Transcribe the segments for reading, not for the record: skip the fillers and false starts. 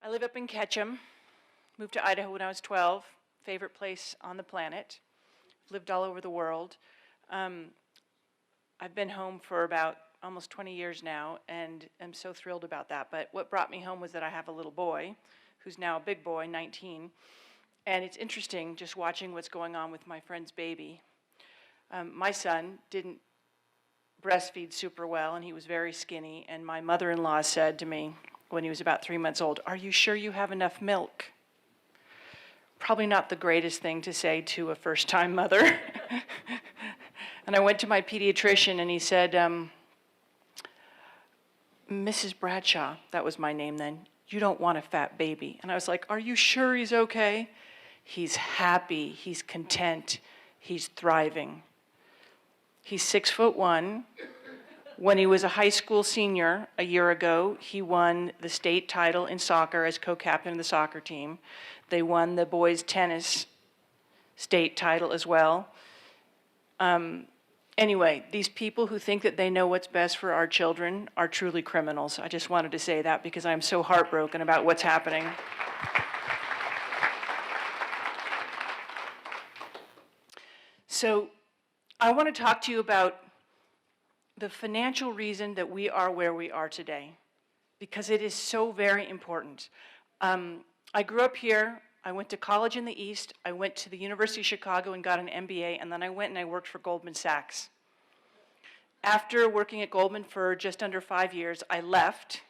I live up in Ketchum, moved to Idaho when I was 12, favorite place on the planet. Lived all over the world. I've been home for about almost 20 years now, and I'm so thrilled about that. But what brought me home was that I have a little boy, who's now a big boy, 19. And it's interesting just watching what's going on with my friend's baby. My son didn't breastfeed super well, and he was very skinny. And my mother-in-law said to me when he was about 3 months old, "Are you sure you have enough milk?" Probably not the greatest thing to say to a first-time mother. And I went to my pediatrician, and he said, "Mrs. Bradshaw," that was my name then, "you don't want a fat baby." And I was like, "Are you sure he's okay?" He's happy, he's content, he's thriving. He's 6'1". When he was a high school senior a year ago, he won the state title in soccer as co-captain of the soccer team. They won the boys' tennis state title as well. Anyway, these people who think that they know what's best for our children are truly criminals. I just wanted to say that because I'm so heartbroken about what's happening. So I want to talk to you about the financial reason that we are where we are today, because it is so very important. I grew up here. I went to college in the East. I went to the University of Chicago and got an MBA, and then I went and I worked for Goldman Sachs. After working at Goldman for just under 5 years, I left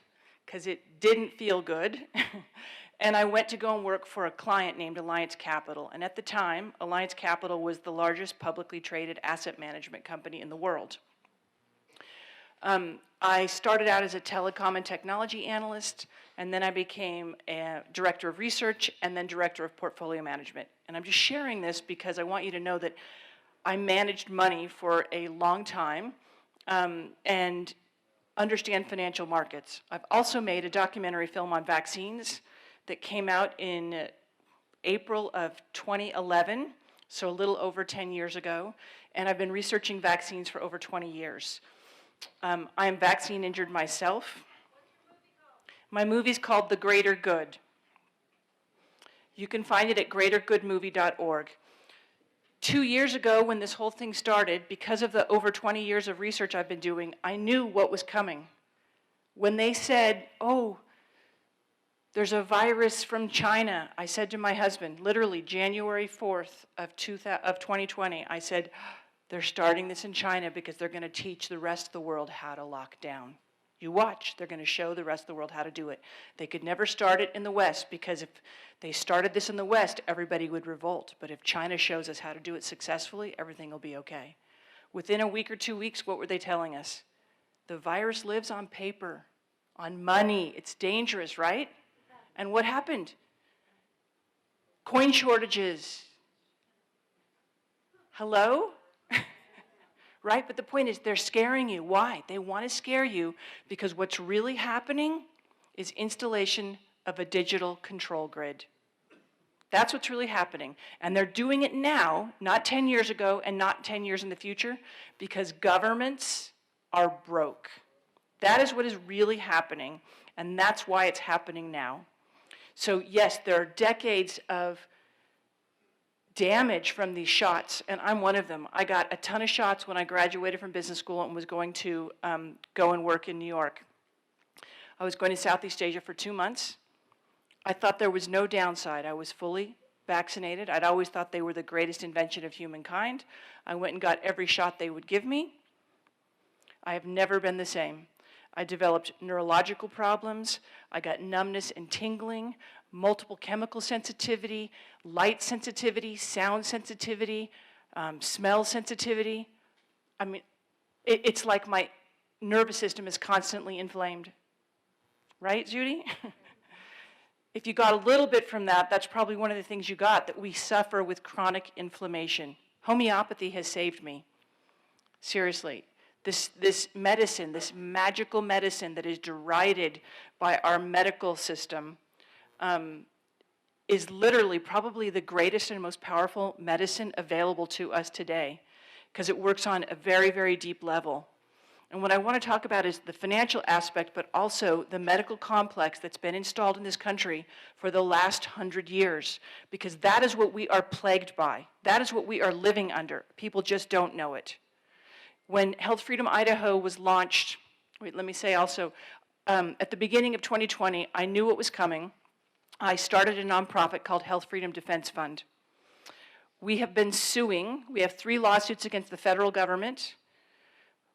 because it didn't feel good. And I went to go and work for a client named Alliance Capital. And at the time, Alliance Capital was the largest publicly traded asset management company in the world. I started out as a telecom and technology analyst, and then I became a director of research and then director of portfolio management. And I'm just sharing this because I want you to know that I managed money for a long time and understand financial markets. I've also made a documentary film on vaccines that came out in April of 2011, so a little over 10 years ago, and I've been researching vaccines for over 20 years. I am vaccine injured myself. My movie's called The Greater Good. You can find it at greatergoodmovie.org. 2 years ago, when this whole thing started, because of the over 20 years of research I've been doing, I knew what was coming. When they said, "Oh, there's a virus from China," I said to my husband, literally January 4th of 2020, I said, "They're starting this in China because they're going to teach the rest of the world how to lock down. You watch, they're going to show the rest of the world how to do it." They could never start it in the West because if they started this in the West, everybody would revolt. But if China shows us how to do it successfully, everything will be okay. Within a week or 2 weeks, what were they telling us? The virus lives on paper, on money. It's dangerous, right? And what happened? Coin shortages. Hello? Right? But the point is, they're scaring you. Why? They want to scare you because what's really happening is installation of a digital control grid. That's what's really happening. And they're doing it now, not 10 years ago and not 10 years in the future, because governments are broke. That is what is really happening, and that's why it's happening now. So yes, there are decades of damage from these shots, and I'm one of them. I got a ton of shots when I graduated from business school and was going to go and work in New York. I was going to Southeast Asia for 2 months. I thought there was no downside. I was fully vaccinated. I'd always thought they were the greatest invention of humankind. I went and got every shot they would give me. I have never been the same. I developed neurological problems. I got numbness and tingling, multiple chemical sensitivity, light sensitivity, sound sensitivity, smell sensitivity. I mean, it's like my nervous system is constantly inflamed. Right, Judy? If you got a little bit from that, that's probably one of the things you got, that we suffer with chronic inflammation. Homeopathy has saved me. Seriously. This medicine, this magical medicine that is derided by our medical system, is literally probably the greatest and most powerful medicine available to us today, because it works on a very, very deep level. And what I want to talk about is the financial aspect, but also the medical complex that's been installed in this country for the last 100 years, because that is what we are plagued by. That is what we are living under. People just don't know it. When Health Freedom Idaho was launched, let me say also, at the beginning of 2020, I knew what was coming. I started a nonprofit called Health Freedom Defense Fund. We have been suing. We have 3 lawsuits against the federal government.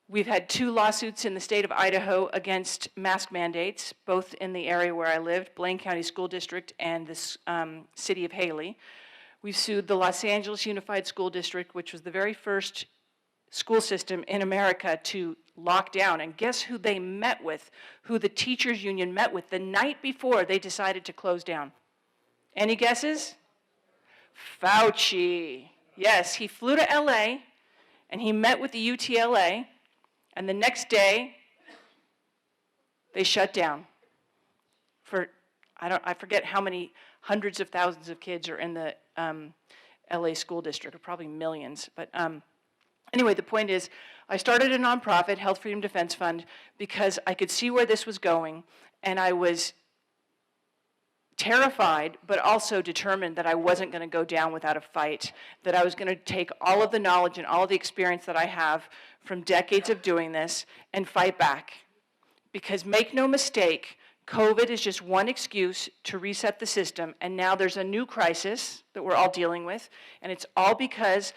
We've had 2 lawsuits in the state of Idaho against mask mandates, both in the area where I lived, Blaine County School District and the city of Haley. We've sued the Los Angeles Unified School District, which was the very first school system in America to lock down. And guess who they met with, who the teachers union met with the night before they decided to close down? Any guesses? Fauci. Yes, he flew to LA and he met with the UTLA. And the next day, they shut down for, I forget how many hundreds of thousands of kids are in the LA school district, or probably millions. But anyway, the point is, I started a nonprofit, Health Freedom Defense Fund, because I could see where this was going, and I was terrified, but also determined that I wasn't going to go down without a fight, that I was going to take all of the knowledge and all of the experience that I have from decades of doing this and fight back. Because make no mistake, COVID is just one excuse to reset the system, and now there's a new crisis that we're all dealing with, and it's all because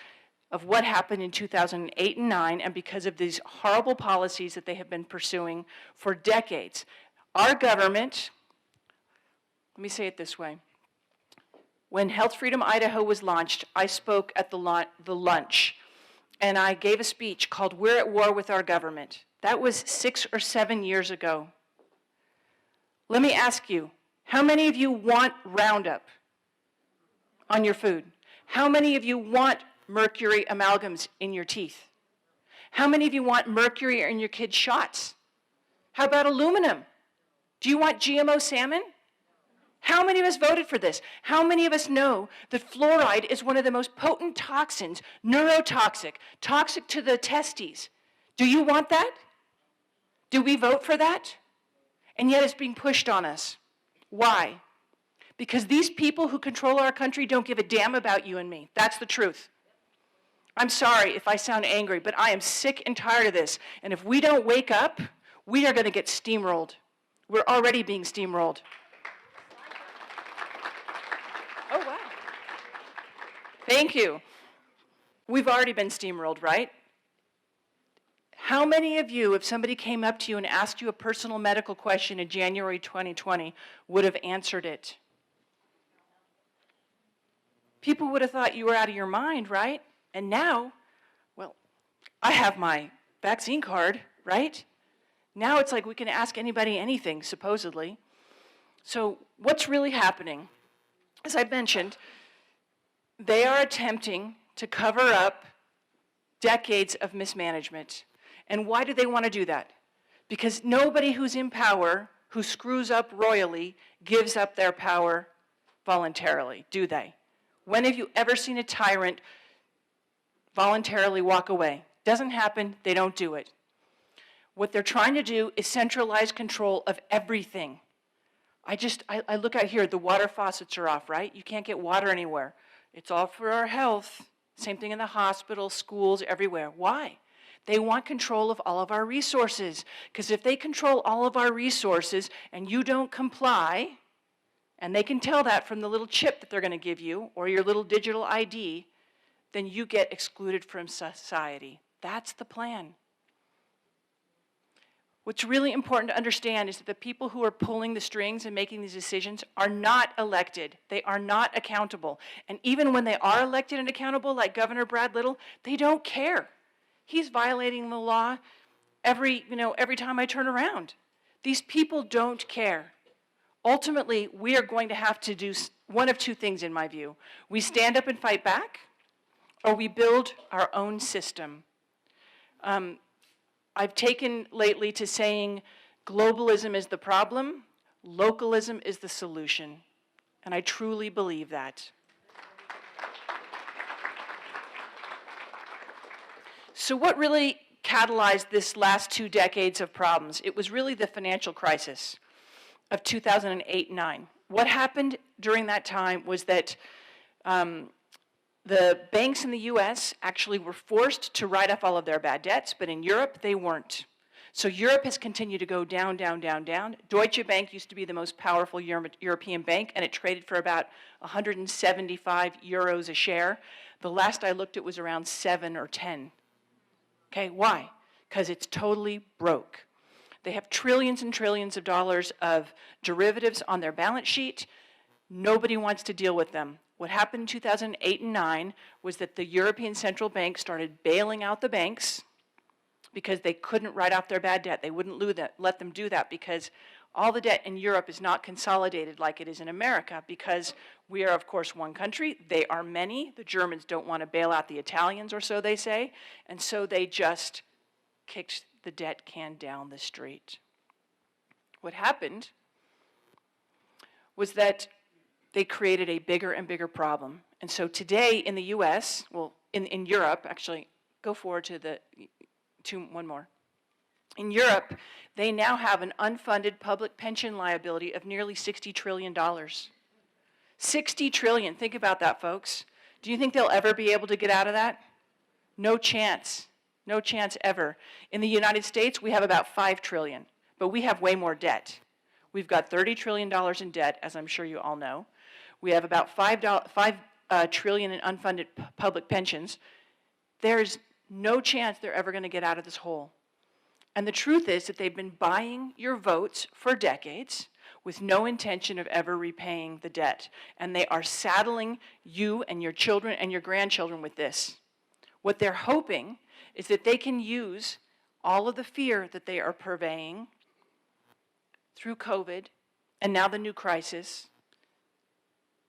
of what happened in 2008 and 9, and because of these horrible policies that they have been pursuing for decades. Our government, let me say it this way. When Health Freedom Idaho was launched, I spoke at the lunch, and I gave a speech called "We're at War with Our Government." That was 6 or 7 years ago. Let me ask you, how many of you want Roundup on your food? How many of you want mercury amalgams in your teeth? How many of you want mercury in your kids' shots? How about aluminum? Do you want GMO salmon? How many of us voted for this? How many of us know that fluoride is one of the most potent toxins, neurotoxic, toxic to the testes? Do you want that? Do we vote for that? And yet it's being pushed on us. Why? Because these people who control our country don't give a damn about you and me. That's the truth. I'm sorry if I sound angry, but I am sick and tired of this. And if we don't wake up, we are going to get steamrolled. We're already being steamrolled. Oh, wow. Thank you. We've already been steamrolled, right? How many of you, if somebody came up to you and asked you a personal medical question in January 2020, would have answered it? People would have thought you were out of your mind, right? And now, well, I have my vaccine card, right? Now it's like we can ask anybody anything, supposedly. So what's really happening? As I mentioned, they are attempting to cover up decades of mismanagement. And why do they want to do that? Because nobody who's in power, who screws up royally, gives up their power voluntarily, do they? When have you ever seen a tyrant voluntarily walk away? Doesn't happen, they don't do it. What they're trying to do is centralize control of everything. I look out here, the water faucets are off, right? You can't get water anywhere. It's all for our health. Same thing in the hospitals, schools, everywhere. Why? They want control of all of our resources. Because if they control all of our resources and you don't comply, and they can tell that from the little chip that they're going to give you or your little digital ID, then you get excluded from society. That's the plan. What's really important to understand is that the people who are pulling the strings and making these decisions are not elected. They are not accountable. And even when they are elected and accountable, like Governor Brad Little, they don't care. He's violating the law every time I turn around. These people don't care. Ultimately, we are going to have to do one of two things, in my view. We stand up and fight back, or we build our own system. I've taken lately to saying globalism is the problem, localism is the solution. And I truly believe that. So what really catalyzed this last 2 decades of problems? It was really the financial crisis of 2008-9. What happened during that time was that the banks in the US actually were forced to write off all of their bad debts, but in Europe, they weren't. So Europe has continued to go down, down, down, down. Deutsche Bank used to be the most powerful European bank, and it traded for about 175 euros a share. The last I looked, it was around 7 or 10. Okay, why? Because it's totally broke. They have trillions and trillions of dollars of derivatives on their balance sheet. Nobody wants to deal with them. What happened in 2008 and 9 was that the European Central Bank started bailing out the banks because they couldn't write off their bad debt. They wouldn't let them do that because all the debt in Europe is not consolidated like it is in America because we are, of course, one country. They are many. The Germans don't want to bail out the Italians, or so they say, and so they just kicked the debt can down the street. What happened was that they created a bigger and bigger problem. And so today in the US, well, in Europe, actually, go forward to one more. In Europe, they now have an unfunded public pension liability of nearly $60 trillion. 60 trillion, think about that, folks. Do you think they'll ever be able to get out of that? No chance. No chance ever. In the United States, we have about 5 trillion, but we have way more debt. We've got $30 trillion in debt, as I'm sure you all know. We have about 5 trillion in unfunded public pensions. There's no chance they're ever going to get out of this hole. And the truth is that they've been buying your votes for decades with no intention of ever repaying the debt. And they are saddling you and your children and your grandchildren with this. What they're hoping is that they can use all of the fear that they are purveying through COVID and now the new crisis,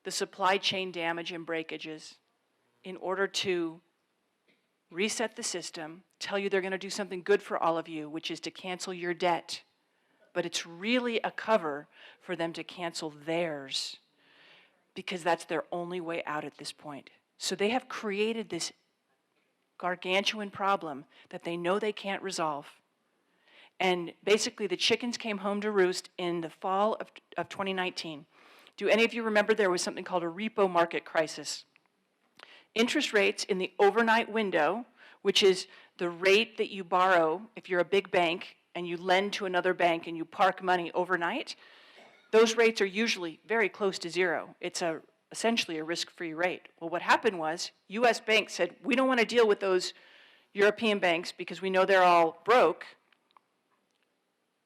the supply chain damage and breakages, in order to reset the system, tell you they're going to do something good for all of you, which is to cancel your debt. But it's really a cover for them to cancel theirs, because that's their only way out at this point. So they have created this gargantuan problem that they know they can't resolve. And basically the chickens came home to roost in the fall of 2019. Do any of you remember there was something called a repo market crisis? Interest rates in the overnight window, which is the rate that you borrow if you're a big bank and you lend to another bank and you park money overnight, those rates are usually very close to zero. It's essentially a risk-free rate. Well, what happened was US banks said, we don't want to deal with those European banks because we know they're all broke.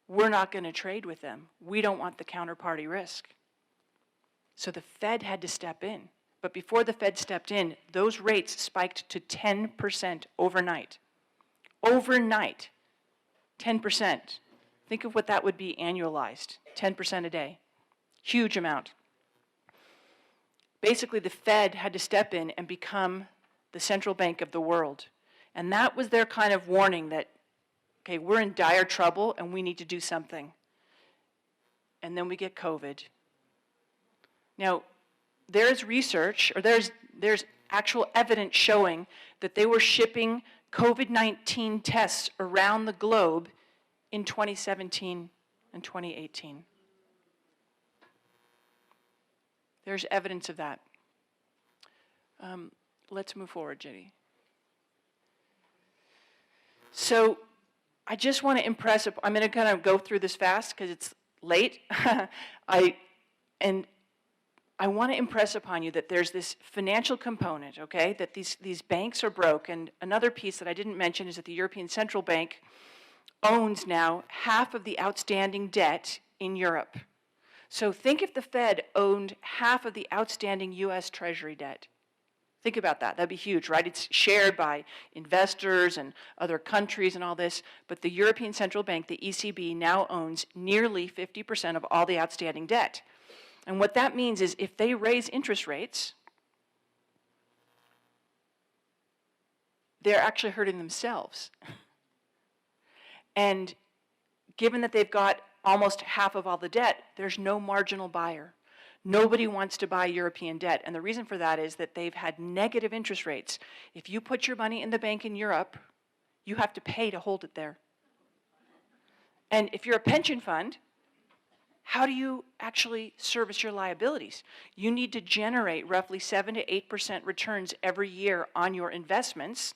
We're not going to trade with them. We don't want the counterparty risk. So the Fed had to step in. But before the Fed stepped in, those rates spiked to 10% overnight. Overnight, 10%. Think of what that would be annualized, 10% a day. Huge amount. Basically, the Fed had to step in and become the central bank of the world. And that was their kind of warning that, okay, we're in dire trouble and we need to do something. And then we get COVID. Now, there's research, or there's actual evidence showing that they were shipping COVID-19 tests around the globe in 2017 and 2018. There's evidence of that. Let's move forward, JD. So I just want to impress, I'm going to kind of go through this fast because it's late. I want to impress upon you that there's this financial component, okay, that these banks are broke. And another piece that I didn't mention is that the European Central Bank owns now half of the outstanding debt in Europe. So think if the Fed owned half of the outstanding US Treasury debt. Think about that. That'd be huge, right? It's shared by investors and other countries and all this, but the European Central Bank, the ECB, now owns nearly 50% of all the outstanding debt. And what that means is if they raise interest rates, they're actually hurting themselves. And given that they've got almost half of all the debt, there's no marginal buyer. Nobody wants to buy European debt. And the reason for that is that they've had negative interest rates. If you put your money in the bank in Europe, You have to pay to hold it there. And if you're a pension fund, how do you actually service your liabilities? You need to generate roughly 7 to 8% returns every year on your investments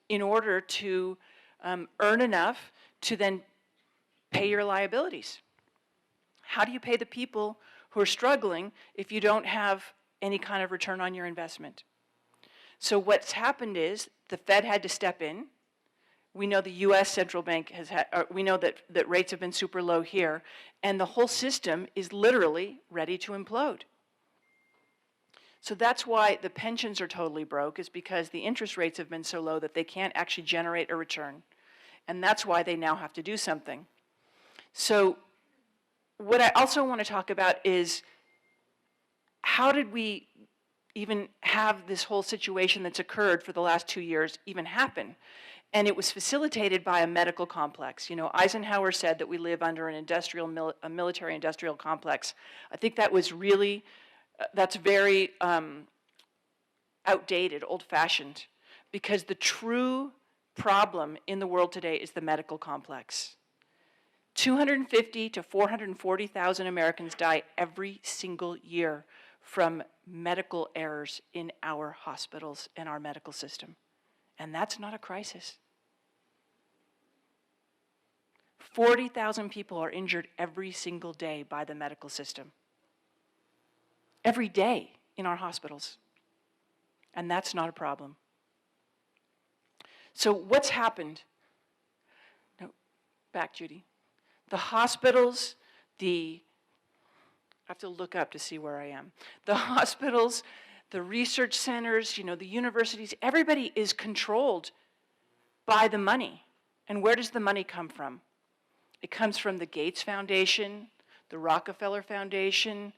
in order to earn enough to then pay your liabilities. How do you pay the people who are struggling if you don't have any kind of return on your investment? So what's happened is the Fed had to step in. We know the US central bank has had, we know that rates have been super low here, and the whole system is literally ready to implode. So that's why the pensions are totally broke, is because the interest rates have been so low that they can't actually generate a return. And that's why they now have to do something. So what I also want to talk about is, how did we even have this whole situation that's occurred for the last 2 years even happen? And it was facilitated by a medical complex. You know, Eisenhower said that we live under an military industrial complex. I think that was really, that's very outdated, old-fashioned, because the true problem in the world today is the medical complex. 250 to 440,000 Americans die every single year from medical errors in our hospitals and our medical system. And that's not a crisis. 40,000 people are injured every single day by the medical system. Every day in our hospitals. And that's not a problem. So what's happened? No, back, Judy. The hospitals, I have to look up to see where I am. The hospitals, the research centers, you know, the universities, everybody is controlled by the money. And where does the money come from? It comes from the Gates Foundation, the Rockefeller Foundation,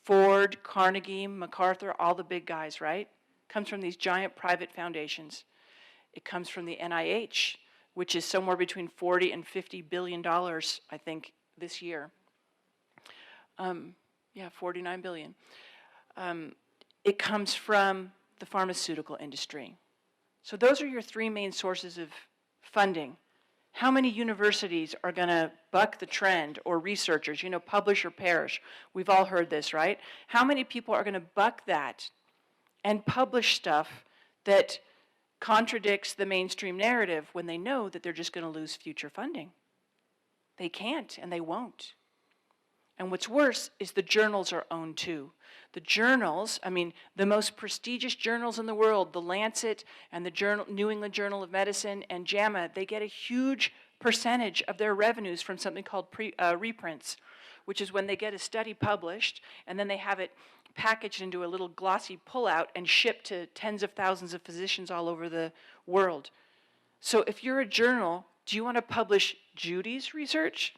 Ford, Carnegie, MacArthur, all the big guys, right? It comes from these giant private foundations. It comes from the NIH, which is somewhere between 40 and $50 billion, I think, this year. Yeah, 49 billion. It comes from the pharmaceutical industry. So those are your three main sources of funding. How many universities are going to buck the trend, or researchers, you know, publish or perish? We've all heard this, right? How many people are going to buck that and publish stuff that contradicts the mainstream narrative when they know that they're just going to lose future funding? They can't, and they won't. And what's worse is the journals are owned too. The journals, I mean, the most prestigious journals in the world, the Lancet and the New England Journal of Medicine and JAMA, they get a huge percentage of their revenues from something called reprints, which is when they get a study published and then they have it packaged into a little glossy pullout and shipped to tens of thousands of physicians all over the world. So if you're a journal, do you want to publish Judy's research?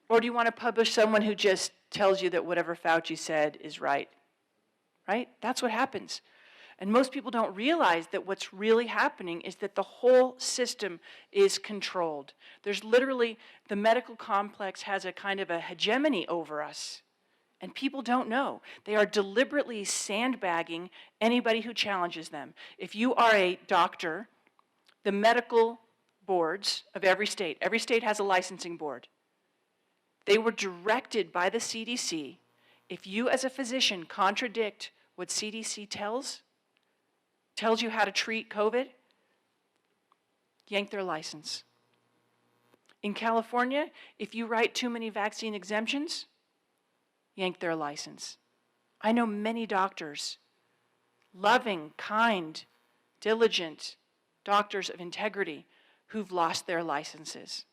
Or do you want to publish someone who just tells you that whatever Fauci said is right? Right? That's what happens. And most people don't realize that what's really happening is that the whole system is controlled. There's literally, the medical complex has a kind of a hegemony over us. And people don't know. They are deliberately sandbagging anybody who challenges them. If you are a doctor, the medical boards of every state has a licensing board. They were directed by the CDC. If you as a physician contradict what CDC tells you how to treat COVID, yank their license. In California, if you write too many vaccine exemptions, yank their license. I know many doctors, loving, kind, diligent doctors of integrity, who've lost their licenses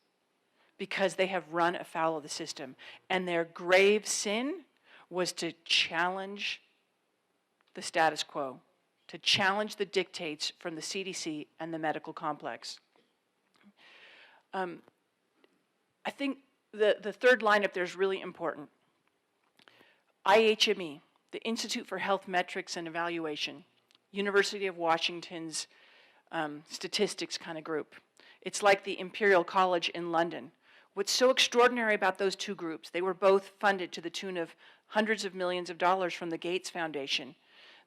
because they have run afoul of the system. And their grave sin was to challenge the status quo, to challenge the dictates from the CDC and the medical complex. I think the third line up there is really important. IHME, the Institute for Health Metrics and Evaluation, University of Washington's statistics kind of group. It's like the Imperial College in London. What's so extraordinary about those two groups, they were both funded to the tune of hundreds of millions of dollars from the Gates Foundation.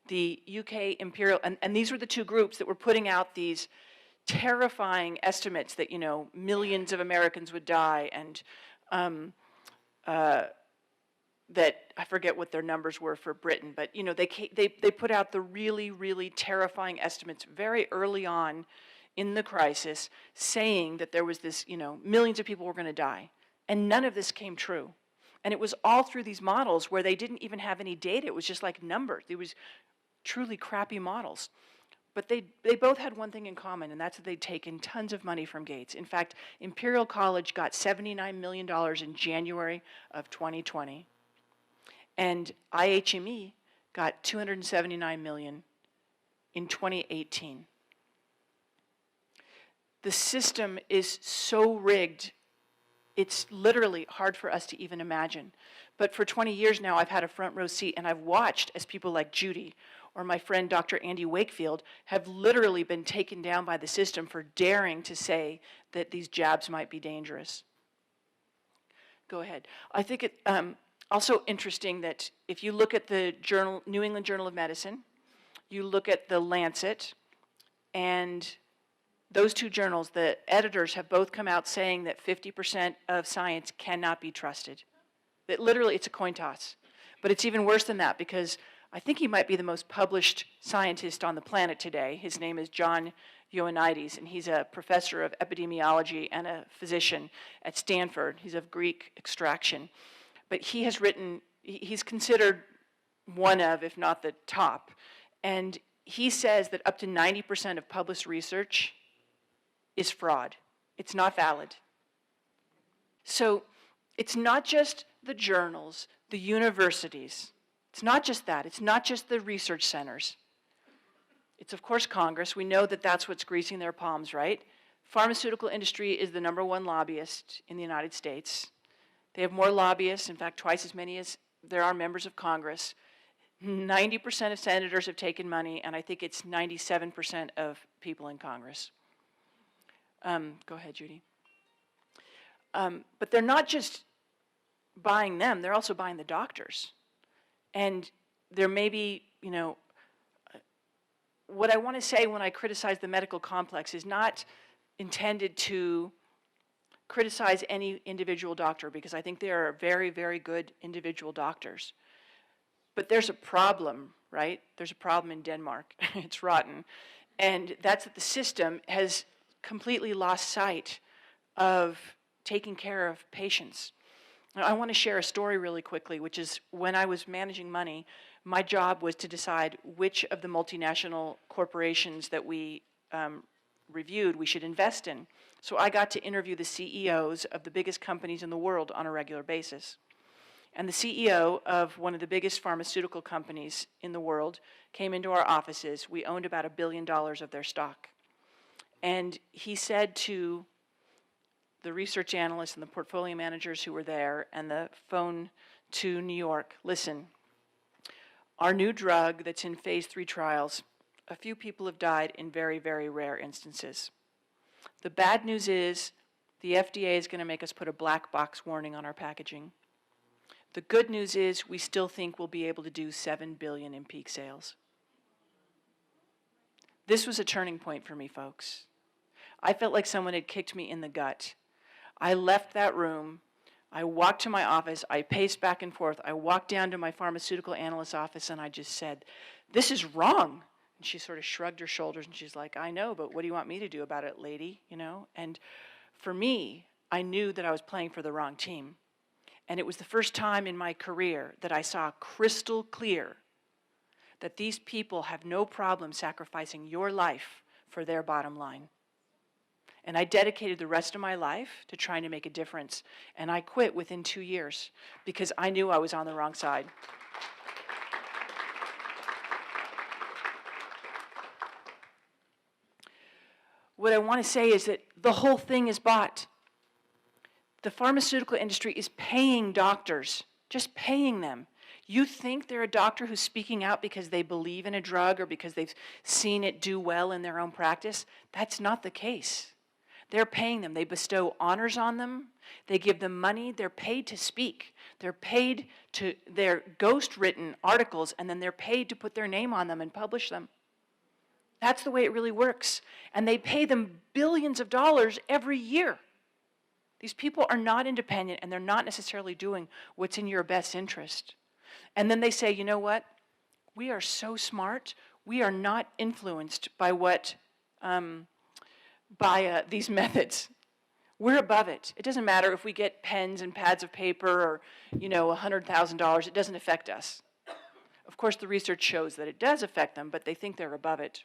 The UK Imperial, and these were the two groups that were putting out these terrifying estimates that, millions of Americans would die, and that I forget what their numbers were for Britain, but they put out the really, really terrifying estimates very early on in the crisis, saying that there was this, millions of people were going to die, and none of this came true. And it was all through these models where they didn't even have any data. It was just like numbers. It was truly crappy models. But they both had one thing in common, and that's that they'd taken tons of money from Gates. In fact, Imperial College got $79 million in January of 2020. And IHME got $279 million in 2018. The system is so rigged, it's literally hard for us to even imagine. But for 20 years now, I've had a front row seat, and I've watched as people like Judy or my friend Dr. Andy Wakefield have literally been taken down by the system for daring to say that these jabs might be dangerous. Go ahead. I think it also interesting that if you look at the journal, New England Journal of Medicine, you look at the Lancet, and those two journals, the editors have both come out saying that 50% of science cannot be trusted. That literally it's a coin toss. But it's even worse than that, because I think he might be the most published scientist on the planet today. His name is John Ioannidis, and he's a professor of epidemiology and a physician at Stanford. He's of Greek extraction. But he has written, he's considered one of, if not the top, and he says that up to 90% of published research is fraud. It's not valid. So it's not just the journals, the universities. It's not just that. It's not just the research centers. It's, of course, Congress. We know that that's what's greasing their palms, right? Pharmaceutical industry is the #1 lobbyist in the United States. They have more lobbyists, in fact, twice as many as there are members of Congress. 90% of senators have taken money, and I think it's 97% of people in Congress. Go ahead, Judy. But they're not just buying them, they're also buying the doctors. And there may be, what I want to say when I criticize the medical complex is not intended to criticize any individual doctor, because I think there are very, very good individual doctors. But there's a problem, right? There's a problem in Denmark. It's rotten. And that's that the system has completely lost sight of taking care of patients. I want to share a story really quickly, which is when I was managing money, my job was to decide which of the multinational corporations that we reviewed we should invest in. So I got to interview the CEOs of the biggest companies in the world on a regular basis. And the CEO of one of the biggest pharmaceutical companies in the world came into our offices. We owned about $1 billion of their stock. And he said to the research analysts and the portfolio managers who were there and the phone to New York, listen, our new drug that's in phase 3 trials, a few people have died in very, very rare instances. The bad news is the FDA is going to make us put a black box warning on our packaging. The good news is we still think we'll be able to do $7 billion in peak sales. This was a turning point for me, folks. I felt like someone had kicked me in the gut. I left that room. I walked to my office. I paced back and forth. I walked down to my pharmaceutical analyst's office, and I just said, this is wrong. And she sort of shrugged her shoulders, and she's like, I know, but what do you want me to do about it, lady? And for me, I knew that I was playing for the wrong team. And it was the first time in my career that I saw crystal clear that these people have no problem sacrificing your life for their bottom line. And I dedicated the rest of my life to trying to make a difference. And I quit within 2 years because I knew I was on the wrong side. What I want to say is that the whole thing is bought. The pharmaceutical industry is paying doctors, just paying them. You think they're a doctor who's speaking out because they believe in a drug or because they've seen it do well in their own practice? That's not the case. They're paying them. They bestow honors on them. They give them money. They're paid to speak. They're paid to their ghost-written articles, and then they're paid to put their name on them and publish them. That's the way it really works. And they pay them billions of dollars every year. These people are not independent, and they're not necessarily doing what's in your best interest. And then they say, you know what? We are so smart. We are not influenced by these methods. We're above it. It doesn't matter if we get pens and pads of paper or, $100,000. It doesn't affect us. Of course, the research shows that it does affect them, but they think they're above it.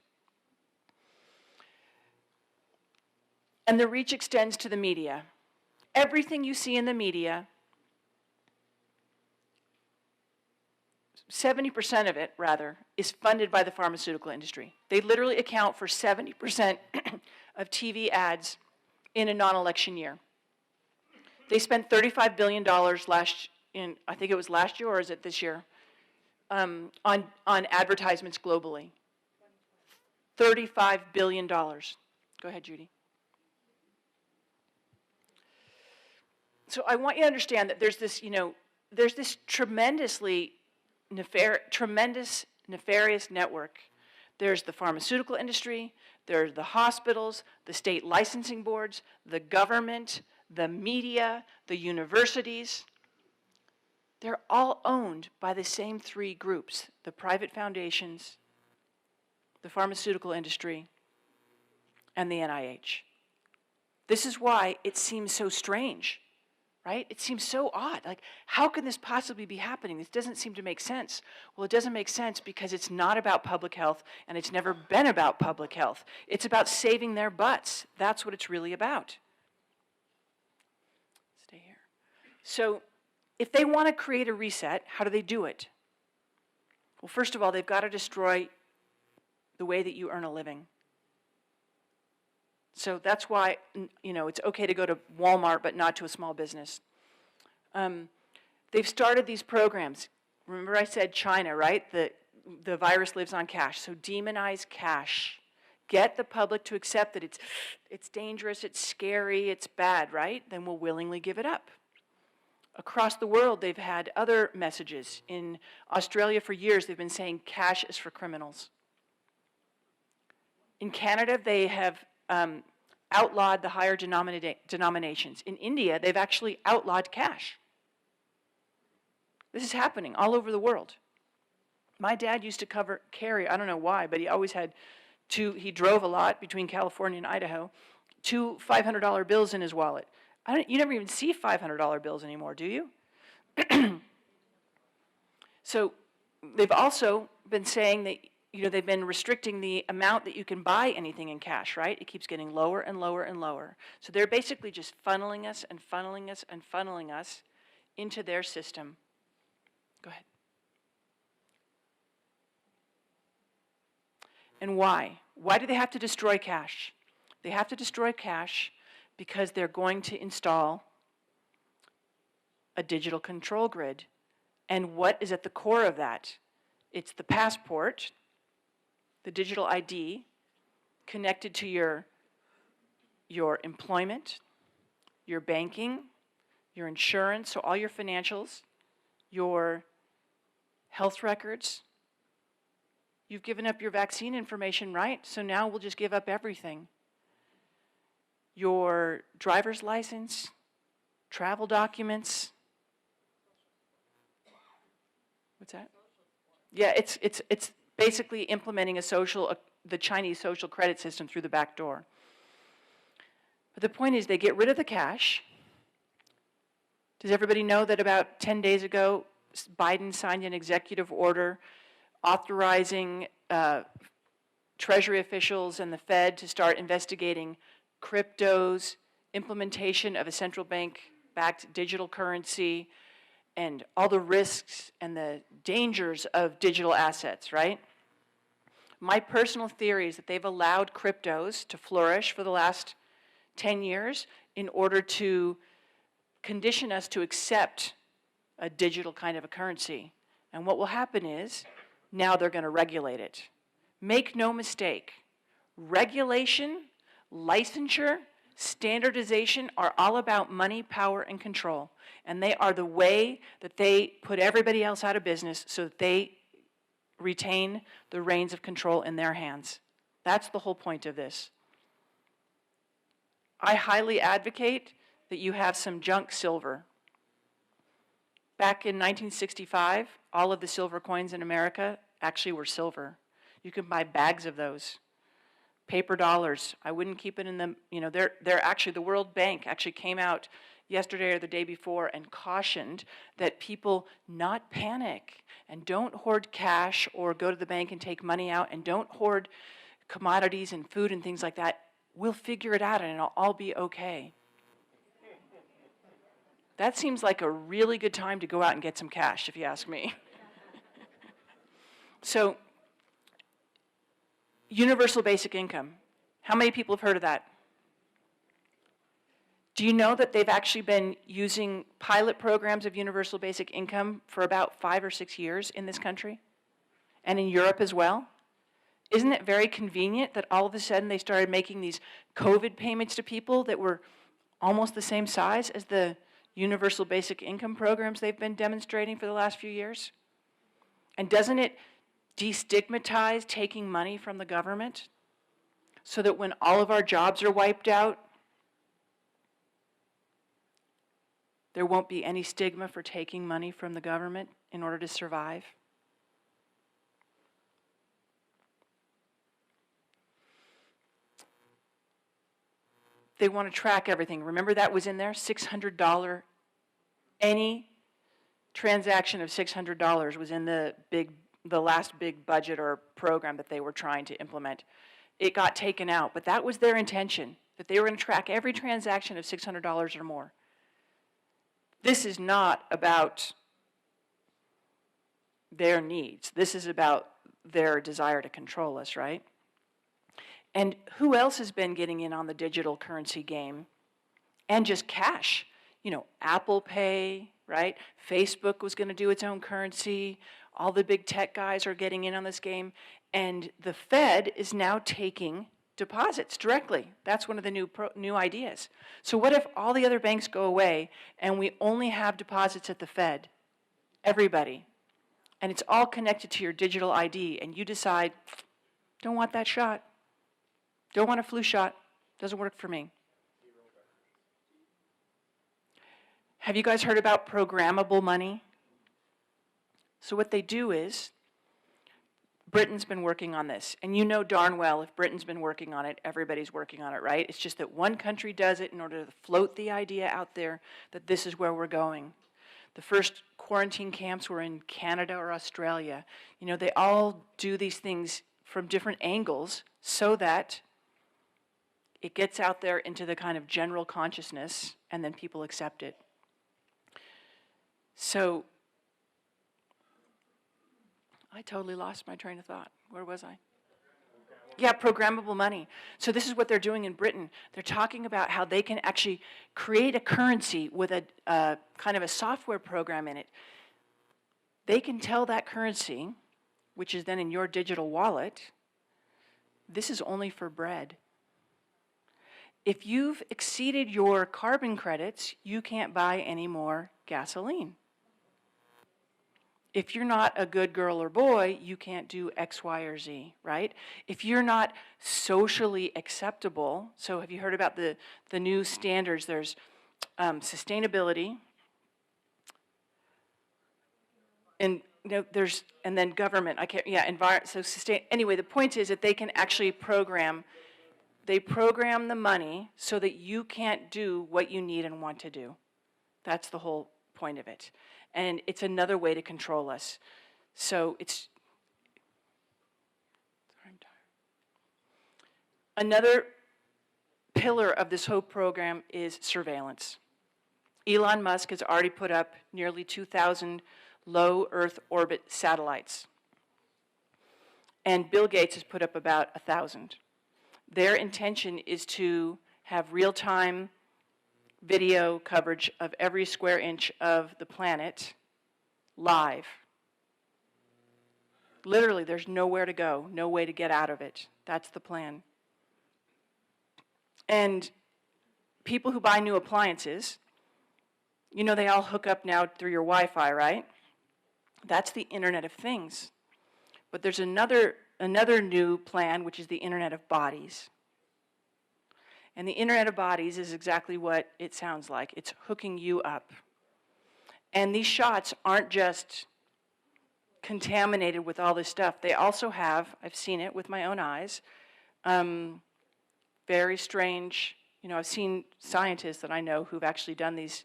And the reach extends to the media. Everything you see in the media, 70% of it, rather, is funded by the pharmaceutical industry. They literally account for 70% of TV ads in a non-election year. They spent $35 billion I think it was last year, or is it this year, on advertisements globally. $35 billion. Go ahead, Judy. So I want you to understand that there's this, tremendous nefarious network. There's the pharmaceutical industry, there's the hospitals, the state licensing boards, the government, the media, the universities. They're all owned by the same three groups: the private foundations, the pharmaceutical industry, and the NIH. This is why it seems so strange. Right? It seems so odd. Like, how can this possibly be happening? This doesn't seem to make sense. Well, it doesn't make sense because it's not about public health, and it's never been about public health. It's about saving their butts. That's what it's really about. Stay here. So, if they want to create a reset, how do they do it? Well, first of all, they've got to destroy the way that you earn a living. So that's why, it's okay to go to Walmart, but not to a small business. They've started these programs. Remember I said China, right? The virus lives on cash. So demonize cash. Get the public to accept that it's dangerous, it's scary, it's bad, right? Then we'll willingly give it up. Across the world, they've had other messages. In Australia, for years, they've been saying cash is for criminals. In Canada, they have outlawed the higher denominations. In India, they've actually outlawed cash. This is happening all over the world. My dad used to carry, I don't know why, but he always had he drove a lot between California and Idaho, 2 $500 bills in his wallet. You never even see $500 bills anymore, do you? So they've also been saying that they've been restricting the amount that you can buy anything in cash, right? It keeps getting lower and lower and lower. So they're basically just funneling us and funneling us and funneling us into their system. Go ahead. And why? Why do they have to destroy cash? They have to destroy cash because they're going to install a digital control grid. And what is at the core of that? It's the passport, the digital ID, connected to your employment, your banking, your insurance, so all your financials, your health records. You've given up your vaccine information, right? So now we'll just give up everything. Your driver's license, travel documents. What's that? Yeah, it's basically implementing the Chinese social credit system through the back door. But the point is, they get rid of the cash. Does everybody know that about 10 days ago, Biden signed an executive order authorizing Treasury officials and the Fed to start investigating cryptos, implementation of a central bank-backed digital currency, and all the risks and the dangers of digital assets, right? My personal theory is that they've allowed cryptos to flourish for the last 10 years in order to condition us to accept a digital kind of a currency. And what will happen is, now they're going to regulate it. Make no mistake, regulation, licensure, standardization are all about money, power, and control. And they are the way that they put everybody else out of business so that they retain the reins of control in their hands. That's the whole point of this. I highly advocate that you have some junk silver. Back in 1965, all of the silver coins in America actually were silver. You can buy bags of those. Paper dollars. I wouldn't keep it in the, they're actually, the World Bank actually came out yesterday or the day before and cautioned that people not panic and don't hoard cash or go to the bank and take money out and don't hoard commodities and food and things like that. We'll figure it out and it'll all be okay. That seems like a really good time to go out and get some cash, if you ask me. So, universal basic income. How many people have heard of that? Do you know that they've actually been using pilot programs of universal basic income for about 5 or 6 years in this country? And in Europe as well? Isn't it very convenient that all of a sudden they started making these COVID payments to people that were almost the same size as the universal basic income programs they've been demonstrating for the last few years? And doesn't it destigmatize taking money from the government so that when all of our jobs are wiped out, there won't be any stigma for taking money from the government in order to survive? They want to track everything. Remember that was in there? $600. Any transaction of $600 was in the last big budget or program that they were trying to implement. It got taken out, but that was their intention, that they were going to track every transaction of $600 or more. This is not about their needs. This is about their desire to control us, right? And who else has been getting in on the digital currency game? And just cash. Apple Pay, right? Facebook was going to do its own currency. All the big tech guys are getting in on this game. And the Fed is now taking deposits directly. That's one of the new ideas. So what if all the other banks go away and we only have deposits at the Fed? Everybody. And it's all connected to your digital ID, and you decide, don't want that shot. Don't want a flu shot. Doesn't work for me. Have you guys heard about programmable money? So what they do is, Britain's been working on this. And you know darn well if Britain's been working on it, everybody's working on it, right? It's just that one country does it in order to float the idea out there that this is where we're going. The first quarantine camps were in Canada or Australia. They all do these things from different angles so that it gets out there into the kind of general consciousness and then people accept it. So, I totally lost my train of thought. Where was I? Yeah, programmable money. So this is what they're doing in Britain. They're talking about how they can actually create a currency with a kind of a software program in it. They can tell that currency, which is then in your digital wallet, this is only for bread. If you've exceeded your carbon credits, you can't buy any more gasoline. If you're not a good girl or boy, you can't do X, Y, or Z, right? If you're not socially acceptable, so have you heard about the new standards? There's sustainability, and there's, and then government. Anyway, the point is that they can actually program the money so that you can't do what you need and want to do. That's the whole point of it. And it's another way to control us. So it's, I'm tired. Another pillar of this whole program is surveillance. Elon Musk has already put up nearly 2,000 low Earth orbit satellites. And Bill Gates has put up about 1,000. Their intention is to have real-time video coverage of every square inch of the planet live. Literally, there's nowhere to go, no way to get out of it. That's the plan. And people who buy new appliances, they all hook up now through your Wi-Fi, right? That's the Internet of Things. But there's another another new plan, which is the Internet of Bodies. And the Internet of Bodies is exactly what it sounds like. It's hooking you up. And these shots aren't just contaminated with all this stuff. They also have, I've seen it with my own eyes, very strange, I've seen scientists that I know who've actually done these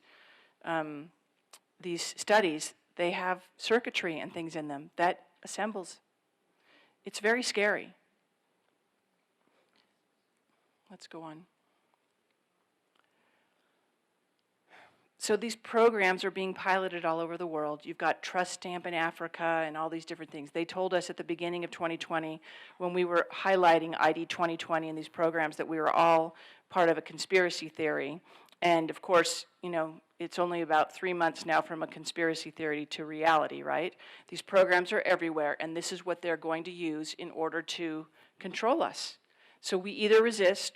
studies. They have circuitry and things in them that assembles. It's very scary. Let's go on. So these programs are being piloted all over the world. You've got Trust Stamp in Africa and all these different things. They told us at the beginning of 2020, when we were highlighting ID 2020 and these programs, that we were all part of a conspiracy theory. And of course, it's only about 3 months now from a conspiracy theory to reality, right? These programs are everywhere, and this is what they're going to use in order to control us. So we either resist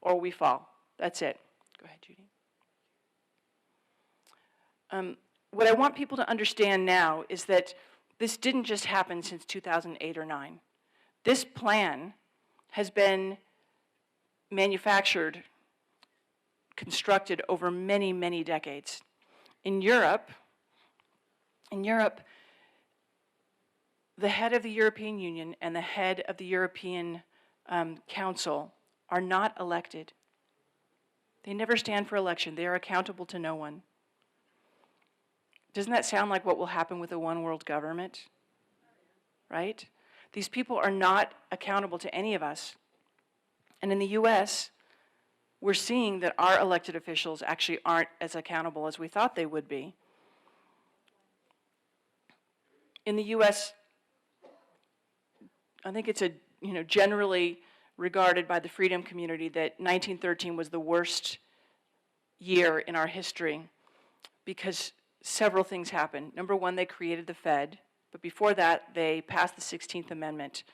or we fall. That's it. Go ahead, Judy. What I want people to understand now is that this didn't just happen since 2008 or 9. This plan has been manufactured, constructed over many, many decades. In Europe, the head of the European Union and the head of the European Council are not elected. They never stand for election. They are accountable to no one. Doesn't that sound like what will happen with a one world government? Right? These people are not accountable to any of us. And in the US, we're seeing that our elected officials actually aren't as accountable as we thought they would be. In the US, I think it's generally regarded by the freedom community that 1913 was the worst year in our history because several things happened. Number one, they created the Fed, but before that, they passed the 16th Amendment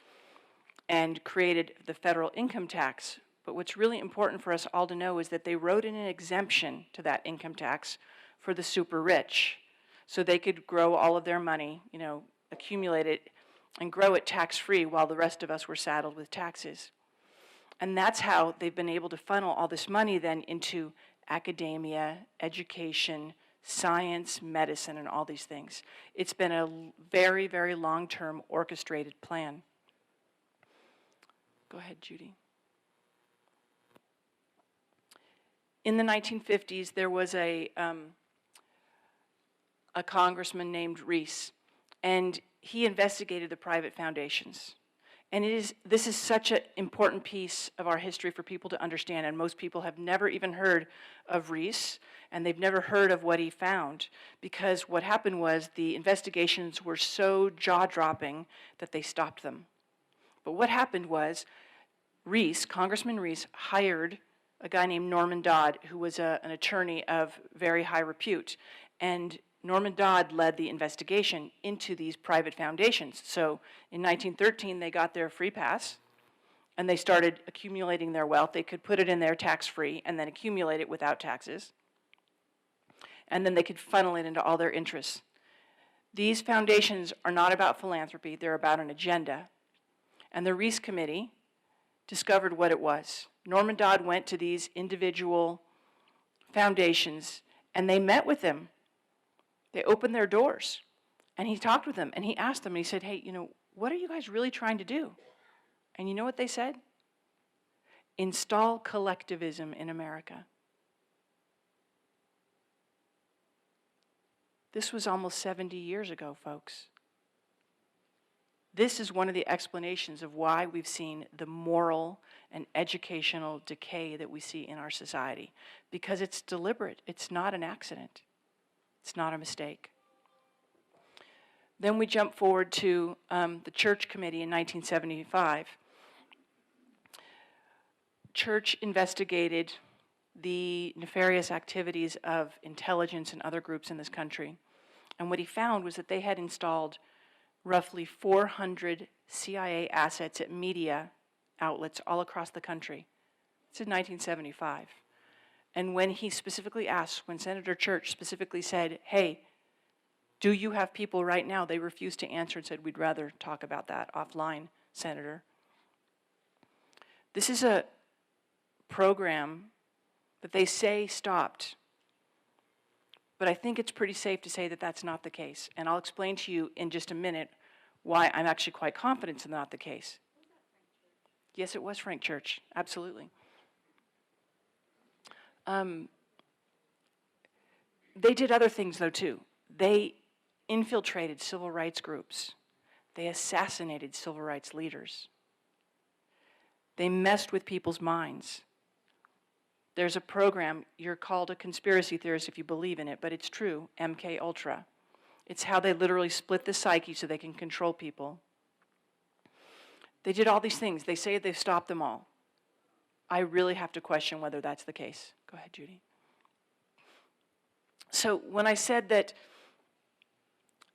and created the federal income tax. But what's really important for us all to know is that they wrote in an exemption to that income tax for the super rich, so they could grow all of their money, accumulate it, and grow it tax-free while the rest of us were saddled with taxes. And that's how they've been able to funnel all this money then into academia, education, science, medicine, and all these things. It's been a very, very long-term orchestrated plan. Go ahead, Judy. In the 1950s, there was a congressman named Reese, and he investigated the private foundations. And this is such an important piece of our history for people to understand, and most people have never even heard of Reese, and they've never heard of what he found, because what happened was the investigations were so jaw-dropping that they stopped them. But what happened was Reese, Congressman Reese, hired a guy named Norman Dodd, who was an attorney of very high repute, and Norman Dodd led the investigation into these private foundations. So in 1913, they got their free pass, and they started accumulating their wealth. They could put it in there tax-free and then accumulate it without taxes. And then they could funnel it into all their interests. These foundations are not about philanthropy. They're about an agenda. And the Reese Committee discovered what it was. Norman Dodd went to these individual foundations, and they met with them. They opened their doors, and he talked with them, and he asked them, and he said, hey, what are you guys really trying to do? And you know what they said? Install collectivism in America. This was almost 70 years ago, folks. This is one of the explanations of why we've seen the moral and educational decay that we see in our society, because it's deliberate. It's not an accident. It's not a mistake. Then we jump forward to the Church Committee in 1975. Church investigated the nefarious activities of intelligence and other groups in this country. And what he found was that they had installed roughly 400 CIA assets at media outlets all across the country. It's in 1975. And when he specifically asked, when Senator Church specifically said, hey, do you have people right now? They refused to answer and said, we'd rather talk about that offline. Senator. This is a program that they say stopped. But I think it's pretty safe to say that that's not the case. And I'll explain to you in just a minute why I'm actually quite confident it's not the case. Yes, it was Frank Church, absolutely. They did other things, though, too. They infiltrated civil rights groups. They assassinated civil rights leaders. They messed with people's minds. There's a program, you're called a conspiracy theorist if you believe in it, but it's true, MK Ultra. It's how they literally split the psyche so they can control people. They did all these things. They say they've stopped them all. I really have to question whether that's the case. Go ahead, Judy. So when I said that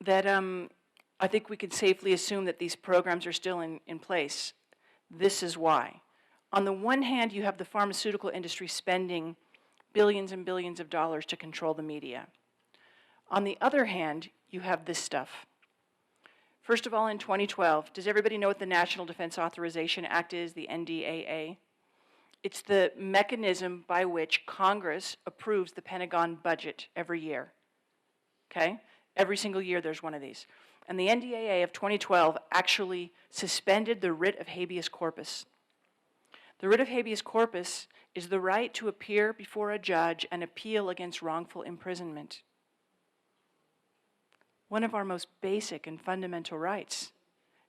I think we can safely assume that these programs are still in place, this is why. On the one hand, you have the pharmaceutical industry spending billions and billions of dollars to control the media. On the other hand, you have this stuff. First of all, in 2012, does everybody know what the National Defense Authorization Act is, the NDAA? It's the mechanism by which Congress approves the Pentagon budget every year, okay? Every single year there's one of these. And the NDAA of 2012 actually suspended the writ of habeas corpus. The writ of habeas corpus is the right to appear before a judge and appeal against wrongful imprisonment. One of our most basic and fundamental rights.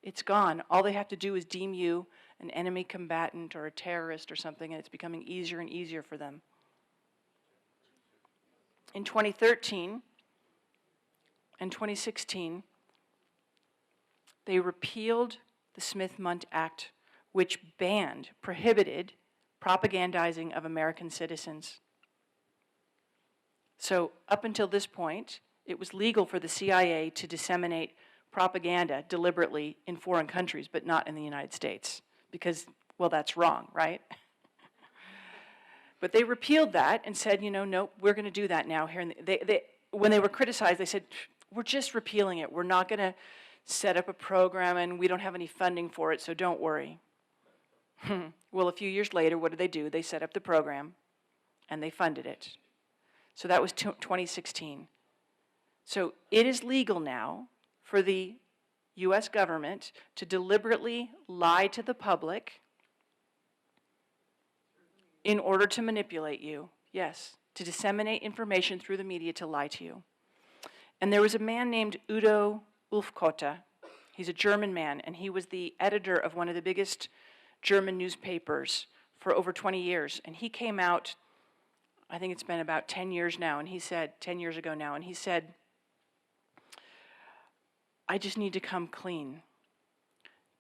It's gone. All they have to do is deem you an enemy combatant or a terrorist or something, and it's becoming easier and easier for them. In 2013 and 2016, they repealed the Smith-Mundt Act, which prohibited propagandizing of American citizens. So up until this point, it was legal for the CIA to disseminate propaganda deliberately in foreign countries, but not in the United States, because, well, that's wrong, right? But they repealed that and said, you know, no, we're going to do that now. When they were criticized, they said, we're just repealing it. We're not going to set up a program, and we don't have any funding for it, so don't worry. Well, a few years later, what did they do? They set up the program, and they funded it. So that was 2016. So it is legal now for the U.S. government to deliberately lie to the public in order to manipulate you. Yes, to disseminate information through the media to lie to you. And there was a man named Udo Ulfkotte. He's a German man, and he was the editor of one of the biggest German newspapers for over 20 years. And he came out, I think it's been about 10 years now, and he said, 10 years ago now, and he said, I just need to come clean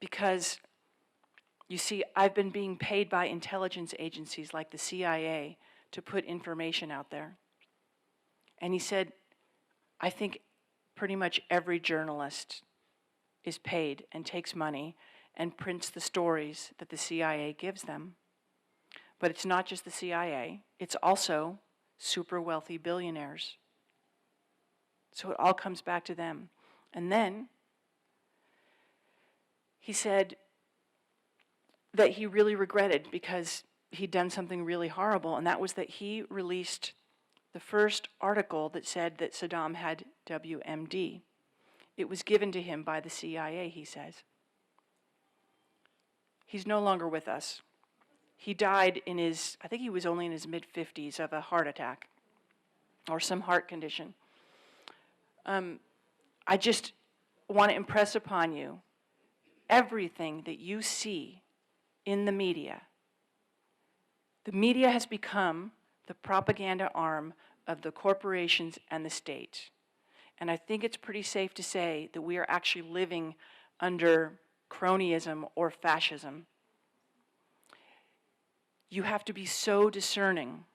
because, you see, I've been being paid by intelligence agencies like the CIA to put information out there. And he said, I think pretty much every journalist is paid and takes money and prints the stories that the CIA gives them. But it's not just the CIA, it's also super wealthy billionaires. So it all comes back to them. And then he said that he really regretted because he'd done something really horrible, and that was that he released the first article that said that Saddam had WMD. It was given to him by the CIA, he says. He's no longer with us. He died in his, I think he was only in his mid-50s of a heart attack or some heart condition. I just want to impress upon you everything that you see in the media has become the propaganda arm of the corporations and the state. And I think it's pretty safe to say that we are actually living under cronyism or fascism. You have to be so discerning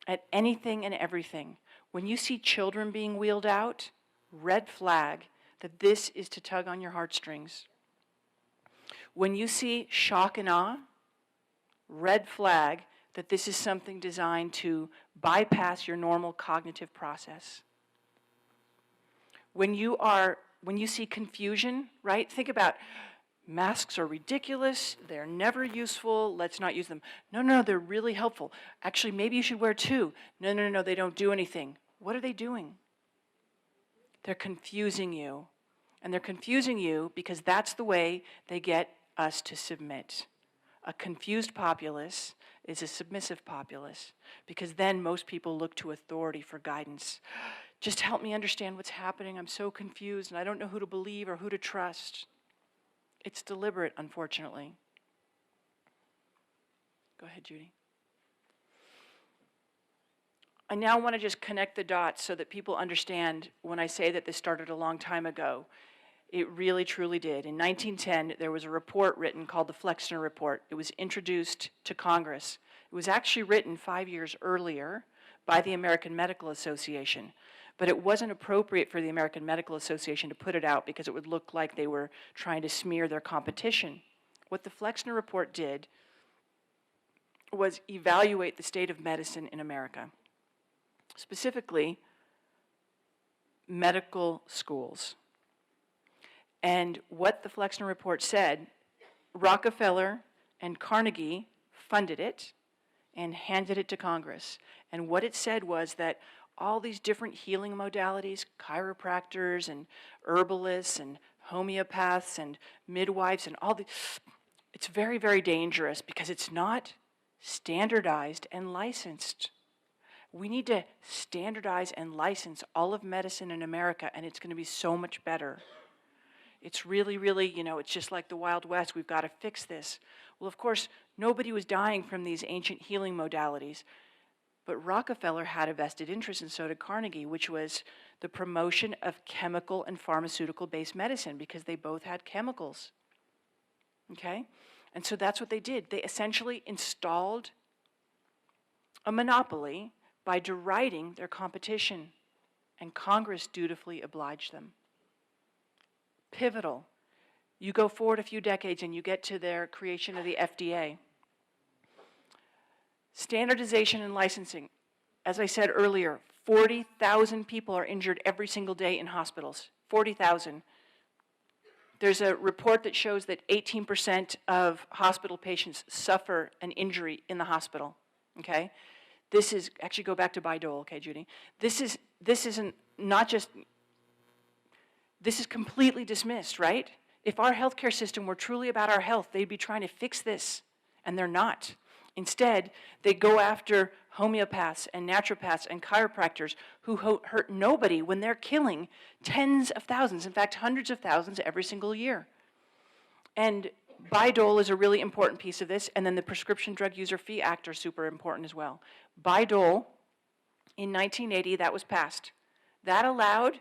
at anything and everything. When you see children being wheeled out, red flag that this is to tug on your heartstrings. When you see shock and awe, red flag that this is something designed to bypass your normal cognitive process. When you see confusion, right? Think about masks are ridiculous, they're never useful, let's not use them. No, no, they're really helpful. Actually, maybe you should wear two. No, no, no, they don't do anything. What are they doing? They're confusing you. And they're confusing you because that's the way they get us to submit. A confused populace is a submissive populace, because then most people look to authority for guidance. Just help me understand what's happening. I'm so confused and I don't know who to believe or who to trust. It's deliberate, unfortunately. Go ahead, Judy. I now want to just connect the dots so that people understand when I say that this started a long time ago. It really, truly did. In 1910, there was a report written called the Flexner Report. It was introduced to Congress. It was actually written 5 years earlier by the American Medical Association. But it wasn't appropriate for the American Medical Association to put it out because it would look like they were trying to smear their competition. What the Flexner Report did was evaluate the state of medicine in America, specifically medical schools. And what the Flexner Report said, Rockefeller and Carnegie funded it and handed it to Congress. And what it said was that all these different healing modalities, chiropractors and herbalists and homeopaths and midwives and all the, it's very, very dangerous because it's not standardized and licensed. We need to standardize and license all of medicine in America, and it's going to be so much better. It's really, really, it's just like the Wild West. We've got to fix this. Well, of course, nobody was dying from these ancient healing modalities, but Rockefeller had a vested interest, and so did Carnegie, which was the promotion of chemical and pharmaceutical-based medicine, because they both had chemicals. Okay? And so that's what they did. They essentially installed a monopoly by deriding their competition, and Congress dutifully obliged them. Pivotal. You go forward a few decades and you get to their creation of the FDA. Standardization and licensing. As I said earlier, 40,000 people are injured every single day in hospitals. 40,000. There's a report that shows that 18% of hospital patients suffer an injury in the hospital. Okay? This is, actually go back to Bayh-Dole, okay, Judy? This isn't not just, this is completely dismissed, right? If our healthcare system were truly about our health, they'd be trying to fix this, and they're not. Instead, they go after homeopaths and naturopaths and chiropractors who hurt nobody when they're killing tens of thousands, in fact, hundreds of thousands every single year. And Bayh-Dole is a really important piece of this, and then the Prescription Drug User Fee Act are super important as well. Bayh-Dole, in 1980, that was passed. That allowed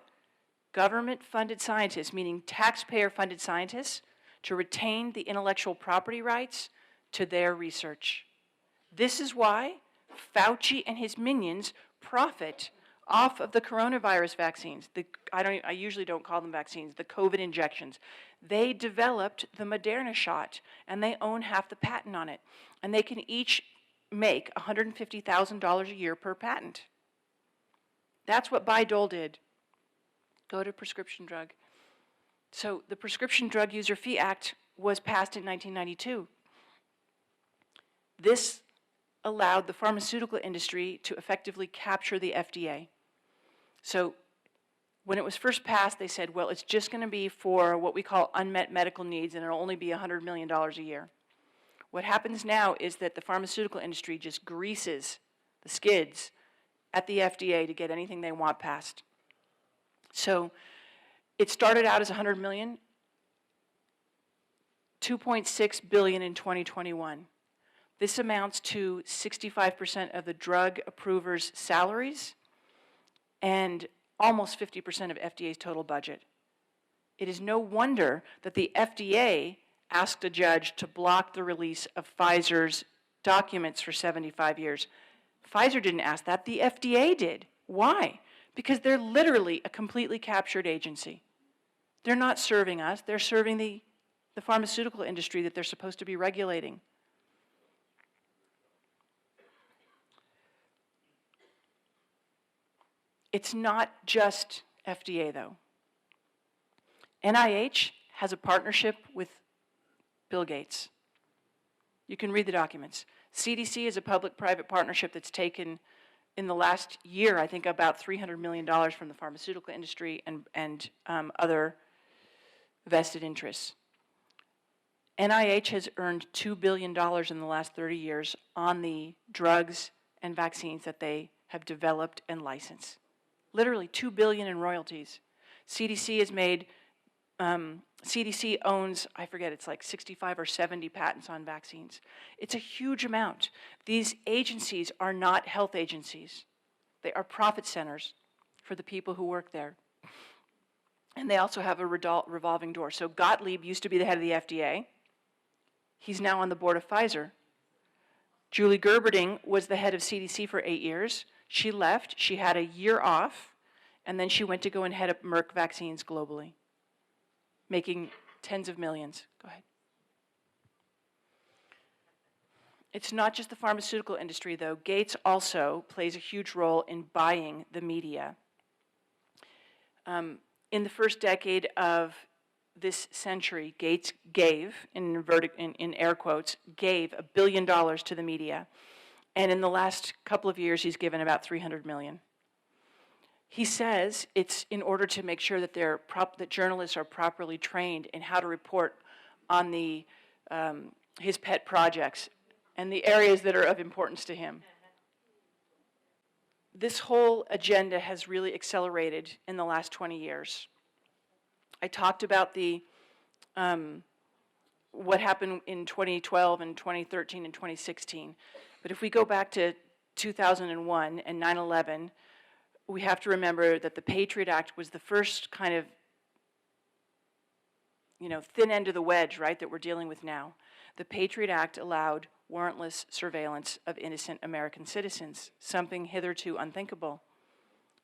government-funded scientists, meaning taxpayer-funded scientists, to retain the intellectual property rights to their research. This is why Fauci and his minions profit off of the coronavirus vaccines. I usually don't call them vaccines, the COVID injections. They developed the Moderna shot, and they own half the patent on it. And they can each make $150,000 a year per patent. That's what Bayh-Dole did. Go to prescription drug. So the Prescription Drug User Fee Act was passed in 1992. This allowed the pharmaceutical industry to effectively capture the FDA. So when it was first passed, they said, well, it's just going to be for what we call unmet medical needs, and it'll only be $100 million a year. What happens now is that the pharmaceutical industry just greases the skids at the FDA to get anything they want passed. So it started out as $100 million, $2.6 billion in 2021. This amounts to 65% of the drug approvers' salaries and almost 50% of FDA's total budget. It is no wonder that the FDA asked a judge to block the release of Pfizer's documents for 75 years. Pfizer didn't ask that, the FDA did. Why? Because they're literally a completely captured agency. They're not serving us, they're serving the pharmaceutical industry that they're supposed to be regulating. It's not just FDA, though. NIH has a partnership with Bill Gates. You can read the documents. CDC is a public-private partnership that's taken, in the last year, I think about $300 million from the pharmaceutical industry and other vested interests. NIH has earned $2 billion in the last 30 years on the drugs and vaccines that they have developed and licensed. Literally $2 billion in royalties. CDC has made, CDC owns, I forget, it's like 65 or 70 patents on vaccines. It's a huge amount. These agencies are not health agencies. They are profit centers for the people who work there. And they also have a revolving door. So Gottlieb used to be the head of the FDA. He's now on the board of Pfizer. Julie Gerberding was the head of CDC for 8 years. She left, she had a year off, and then she went to go and head up Merck vaccines globally, making tens of millions. Go ahead. It's not just the pharmaceutical industry, though. Gates also plays a huge role in buying the media. In the first decade of this century, Gates gave, in air quotes, gave $1 billion to the media. And in the last couple of years, he's given about $300 million. He says it's in order to make sure that that journalists are properly trained in how to report on his pet projects and the areas that are of importance to him. This whole agenda has really accelerated in the last 20 years. I talked about what happened in 2012 and 2013 and 2016. But if we go back to 2001 and 9/11, we have to remember that the Patriot Act was the first kind of, thin end of the wedge, right, that we're dealing with now. The Patriot Act allowed warrantless surveillance of innocent American citizens, something hitherto unthinkable.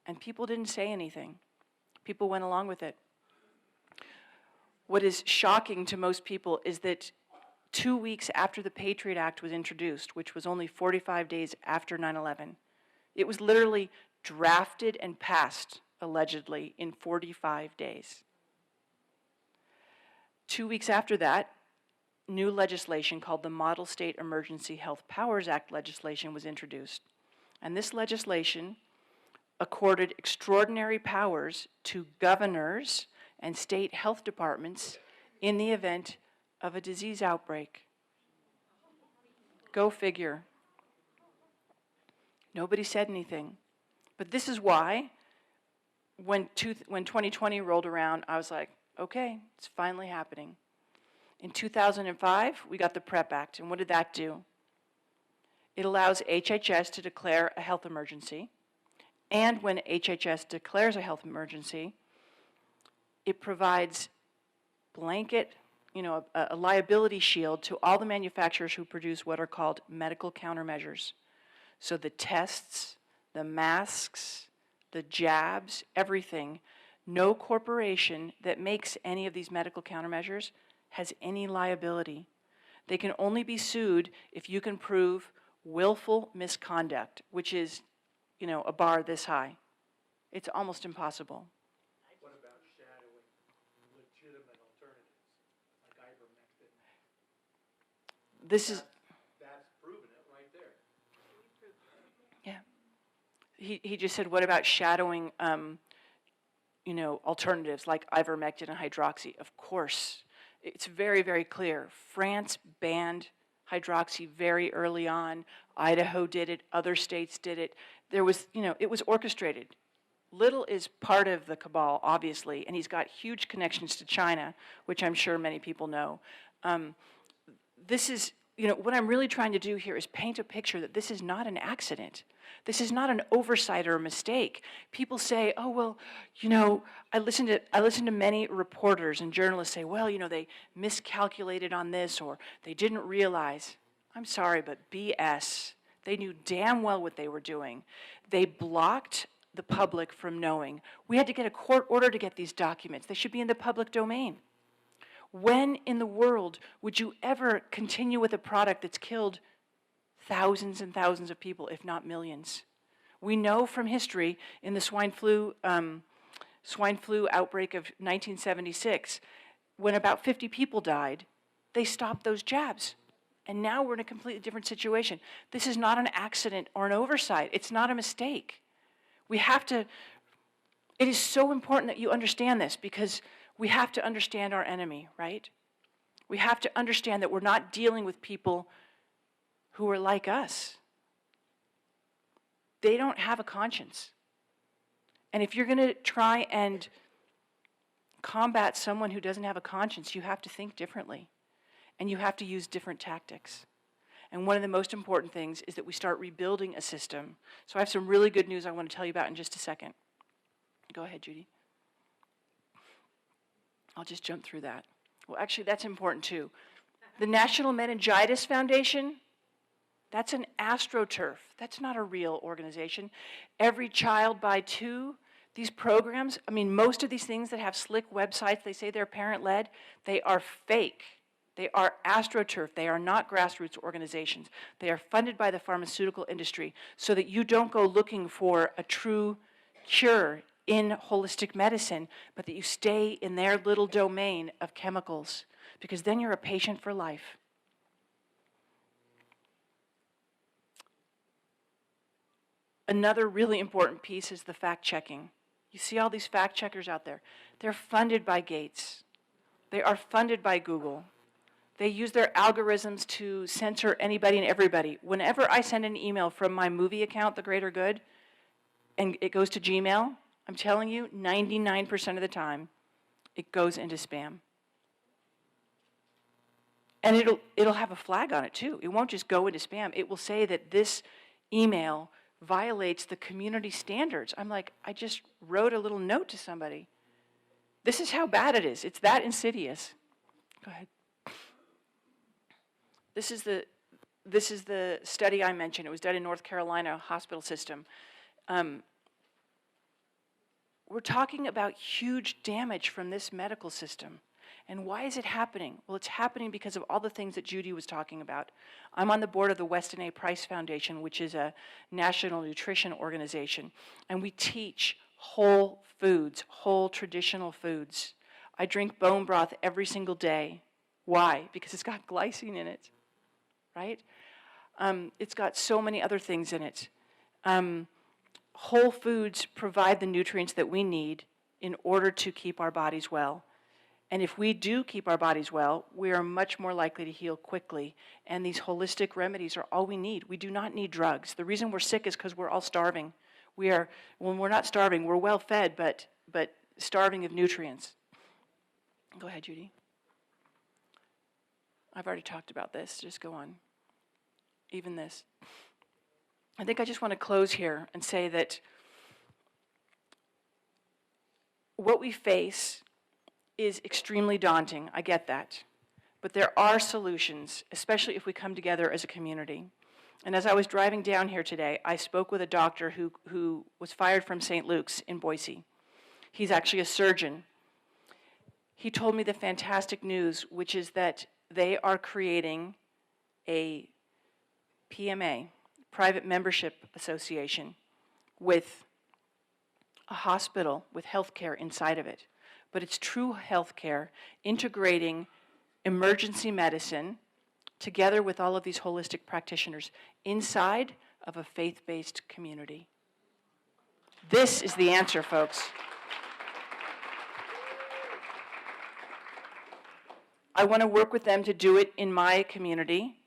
And people didn't say anything. People went along with it. What is shocking to most people is that 2 weeks after the Patriot Act was introduced, which was only 45 days after 9/11, it was literally drafted and passed, allegedly, in 45 days. 2 weeks after that, new legislation called the Model State Emergency Health Powers Act legislation was introduced. And this legislation accorded extraordinary powers to governors and state health departments in the event of a disease outbreak. Go figure. Nobody said anything. But this is why, when 2020 rolled around, I was like, okay, it's finally happening. In 2005, we got the PrEP Act, and what did that do? It allows HHS to declare a health emergency, and when HHS declares a health emergency, it provides blanket, a liability shield to all the manufacturers who produce what are called medical countermeasures. So the tests, the masks, the jabs, everything, no corporation that makes any of these medical countermeasures has any liability. They can only be sued if you can prove willful misconduct, which is, a bar this high. It's almost impossible. What about shadowing legitimate alternatives, like ivermectin? That's proven it right there. Yeah. He just said, what about shadowing, alternatives like ivermectin and hydroxy? Of course. It's very, very clear. France banned hydroxy very early on. Idaho did it. Other states did it. There was, it was orchestrated. Little is part of the cabal, obviously, and he's got huge connections to China, which I'm sure many people know. This is, what I'm really trying to do here is paint a picture that this is not an accident. This is not an oversight or a mistake. People say, oh, well, I listen to many reporters and journalists say, well, they miscalculated on this or they didn't realize. I'm sorry, but BS. They knew damn well what they were doing. They blocked the public from knowing. We had to get a court order to get these documents. They should be in the public domain. When in the world would you ever continue with a product that's killed thousands and thousands of people, if not millions? We know from history in the swine flu outbreak of 1976, when about 50 people died, they stopped those jabs. And now we're in a completely different situation. This is not an accident or an oversight. It's not a mistake. We have to, it is so important that you understand this, because we have to understand our enemy, right? We have to understand that we're not dealing with people who are like us. They don't have a conscience. And if you're going to try and combat someone who doesn't have a conscience, you have to think differently. And you have to use different tactics. And one of the most important things is that we start rebuilding a system. So I have some really good news I want to tell you about in just a second. Go ahead, Judy. I'll just jump through that. Well, actually, that's important too. The National Meningitis Foundation, that's an AstroTurf. That's not a real organization. Every Child by Two, these programs, I mean, most of these things that have slick websites, they say they're parent-led, they are fake. They are AstroTurf. They are not grassroots organizations. They are funded by the pharmaceutical industry so that you don't go looking for a true cure in holistic medicine, but that you stay in their little domain of chemicals, because then you're a patient for life. Another really important piece is the fact-checking. You see all these fact-checkers out there. They're funded by Gates. They are funded by Google. They use their algorithms to censor anybody and everybody. Whenever I send an email from my movie account, The Greater Good, and it goes to Gmail, I'm telling you, 99% of the time, it goes into spam. And it'll have a flag on it too. It won't just go into spam. It will say that this email violates the community standards. I'm like, I just wrote a little note to somebody. This is how bad it is. It's that insidious. Go ahead. This is the study I mentioned. It was done in North Carolina hospital system. We're talking about huge damage from this medical system. And why is it happening? Well, it's happening because of all the things that Judy was talking about. I'm on the board of the Weston A. Price Foundation, which is a national nutrition organization. And we teach whole foods, whole traditional foods. I drink bone broth every single day. Why? Because it's got glycine in it, right? It's got so many other things in it. Whole foods provide the nutrients that we need in order to keep our bodies well. And if we do keep our bodies well, we are much more likely to heal quickly. And these holistic remedies are all we need. We do not need drugs. The reason we're sick is because we're all starving. When we're not starving, we're well fed, but starving of nutrients. Go ahead, Judy. I've already talked about this. Just go on. Even this. I think I just want to close here and say that what we face is extremely daunting. I get that. But there are solutions, especially if we come together as a community. And as I was driving down here today, I spoke with a doctor who was fired from St. Luke's in Boise. He's actually a surgeon. He told me the fantastic news, which is that they are creating a PMA, private membership association, with a hospital with healthcare inside of it. But it's true healthcare, integrating emergency medicine together with all of these holistic practitioners inside of a faith-based community. This is the answer, folks. I want to work with them to do it in my community.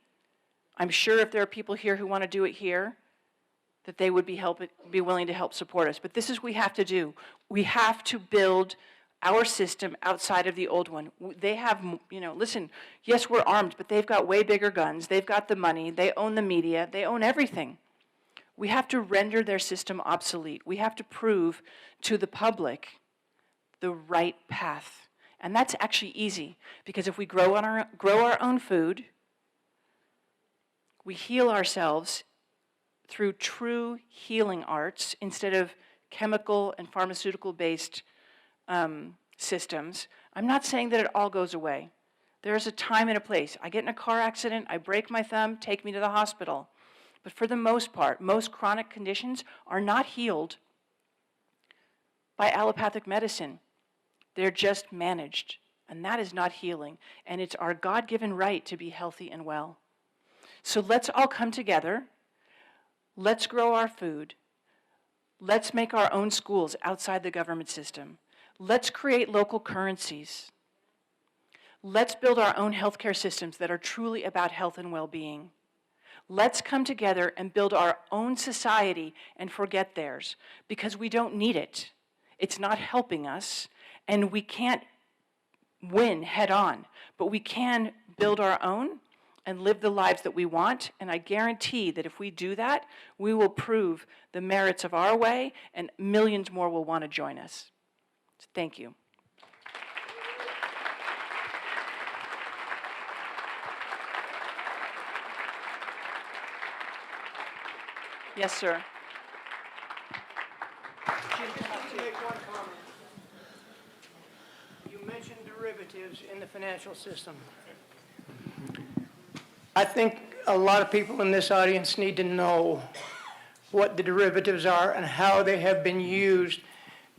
I'm sure if there are people here who want to do it here, that they would be willing to help support us. But this is what we have to do. We have to build our system outside of the old one. They have, listen, yes, we're armed, but they've got way bigger guns. They've got the money. They own the media. They own everything. We have to render their system obsolete. We have to prove to the public the right path. And that's actually easy, because if we grow our own food, we heal ourselves through true healing arts instead of chemical and pharmaceutical-based systems. I'm not saying that it all goes away. There's a time and a place. I get in a car accident, I break my thumb, take me to the hospital. But for the most part, most chronic conditions are not healed by allopathic medicine. They're just managed. And that is not healing. And it's our God-given right to be healthy and well. So let's all come together. Let's grow our food. Let's make our own schools outside the government system. Let's create local currencies. Let's build our own healthcare systems that are truly about health and well-being. Let's come together and build our own society and forget theirs, because we don't need it. It's not helping us, and we can't win head on, but we can build our own and live the lives that we want, and I guarantee that if we do that, we will prove the merits of our way, and millions more will want to join us. So thank you. Yes, sir. Make one comment. You mentioned derivatives in the financial system. I think a lot of people in this audience need to know what the derivatives are and how they have been used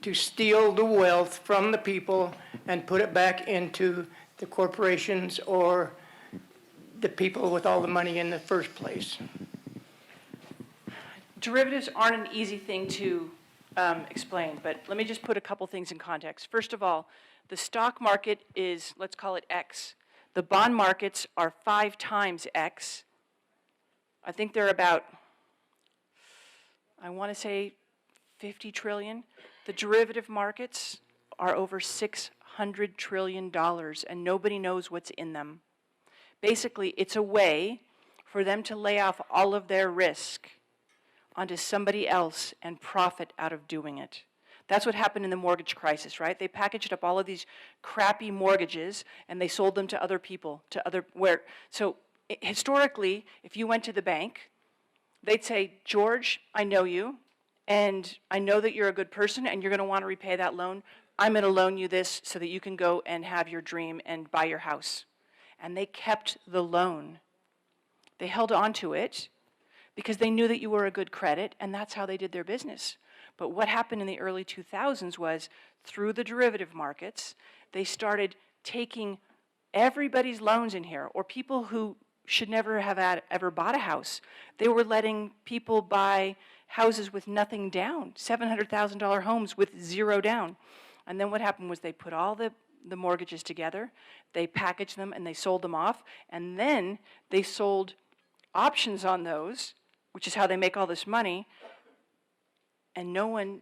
to steal the wealth from the people and put it back into the corporations or the people with all the money in the first place. Derivatives aren't an easy thing to explain, but let me just put a couple things in context. First of all, the stock market is, let's call it X. The bond markets are 5 times X. I think they're about, I want to say 50 trillion. The derivative markets are over $600 trillion, and nobody knows what's in them. Basically, it's a way for them to lay off all of their risk onto somebody else and profit out of doing it. That's what happened in the mortgage crisis, right? They packaged up all of these crappy mortgages and they sold them to other people, historically, if you went to the bank, they'd say, George, I know you, and I know that you're a good person and you're gonna wanna repay that loan. I'm gonna loan you this so that you can go and have your dream and buy your house. And they kept the loan. They held on to it because they knew that you were a good credit, and that's how they did their business. But what happened in the early 2000s was, through the derivative markets, they started taking everybody's loans in here, or people who should never have ever bought a house. They were letting people buy houses with nothing down, $700,000 homes with 0 down. And then what happened was they put all the mortgages together, they packaged them, and they sold them off, and then they sold options on those, which is how they make all this money, and no one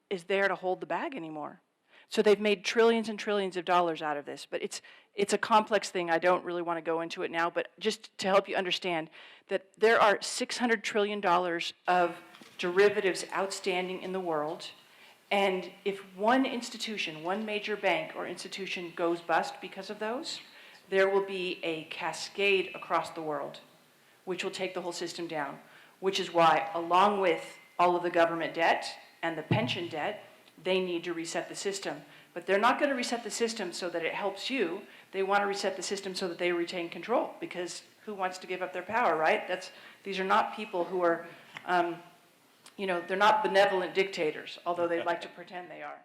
is there to hold the bag anymore. So they've made trillions and trillions of dollars out of this, but it's a complex thing. I don't really want to go into it now, but just to help you understand that there are $600 trillion of derivatives outstanding in the world, and if one institution, one major bank or institution goes bust because of those, there will be a cascade across the world, which will take the whole system down, which is why, along with all of the government debt and the pension debt, they need to reset the system. But they're not going to reset the system so that it helps you. They want to reset the system so that they retain control, because who wants to give up their power, right? These are not people who are, they're not benevolent dictators, although they'd like to pretend they are.